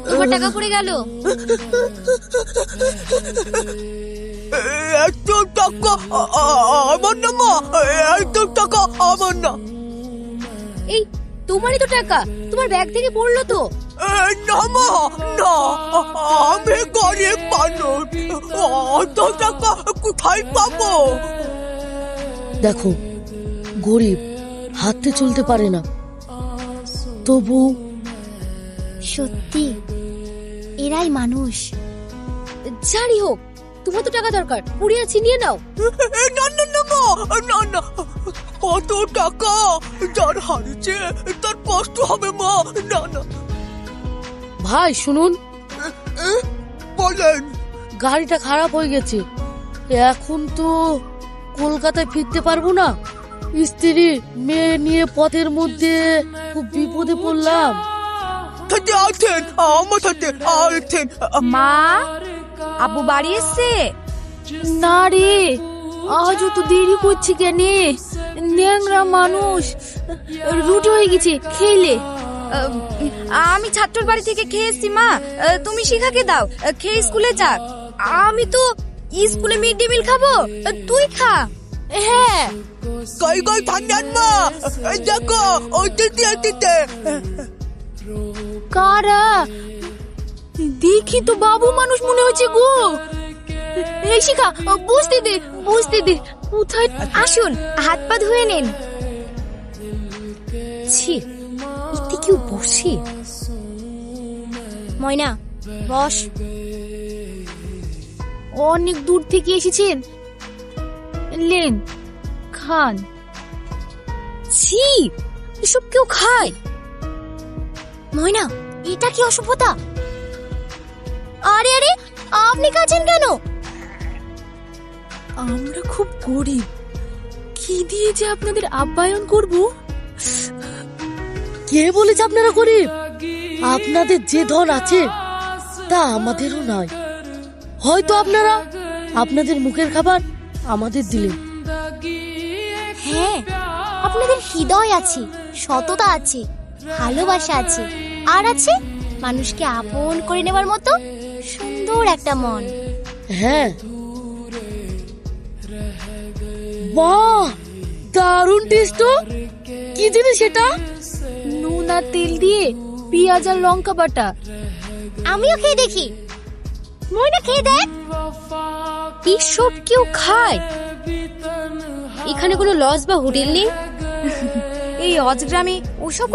তোমার টাকা পড়ে গেল। এত টাকা আমার না মা, এত টাকা আমার না। এই তোমারই তো টাকা, তোমার ব্যাগ থেকে পড়লো তো। না মা, না, আমি গরিব মানুষ, অত টাকা কোথায় পাবো? দেখো, গরিব, হাতে চলতে পারে না, তবু সত্যি এরাই মানুষ। যারই হোক, তোমার তো টাকা দরকার, পুড়িয়ে ছিনিয়ে নাও। না না না মা, না না, কত টাকা, যার হারিয়েছে তার কষ্ট হবে মা, না না। ভাই শুনুন, বলেন। গাড়িটা খারাপ হয়ে গেছে, এখন তো কলকাতায় ফিরতে পারবো না। স্ত্রী মেয়ে নিয়ে পথের মধ্যে খুব বিপদে পড়লাম। সাথে আছেন, আমার সাথে আছেন। মা, আব্বু বাড়ি এসছে? না রে, আজও তো দেরি করছি কেন? ন্যাংরা মানুষ, রুটি হয়ে গেছে, খেলে। আমি ছাত্রর বাড়ি থেকে খেয়ে এসছি মা, তুমি শিখাকে দাও, খেয়ে স্কুলে যাক। আমি তো স্কুলে মিড ডে মিল খাবো, তুই খা। হ্যাঁ, কই কই থাকেন মা, দেখো ওই দিদি দিতে। কারা? দেখি তো বাবু মানুষ মনে হচ্ছে গো। এই শিখা, বুঝতে দে, বুঝতে দে, কোথায়? আসুন, হাত পা ধুয়ে নিন। ছি, এতে কেউ বসে? ময়না বস। অনেক দূর থেকে এসেছেন, লেন খান। ছি, এসব কেউ খায়? ময়না, এটা কি অসভ্যতা? আরে আরে, আপনি খাচ্ছেন কেন? আমরা খুব গরিব, কি দিয়ে যে আপনাদের আপ্যায়ন করব? কে বলেছে আপনারা গরিব? আপনাদের যে ধন আছে তা আমাদেরও নয়। হয়তো আপনারা আপনাদের মুখের খাবার আমাদের দিলেন। হ্যাঁ, আপনাদের হৃদয় আছে, সততা আছে, ভালোবাসা আছে, আর আছে মানুষকে আপন করে নেওয়ার মতো সুন্দর একটা মন। হ্যাঁ, বাহ, দারুণ টেস্ট তো। কি জিনিস সেটা? নুন আর তেল দিয়ে পেঁয়াজ আর লঙ্কা বাটা। আমিও খেয়ে দেখি। ময়না খেয়ে দেখ। এসব কেউ খায়? এখানে কোনো লজ বা হোটেল নেই? এই অজগ্রামে ওসব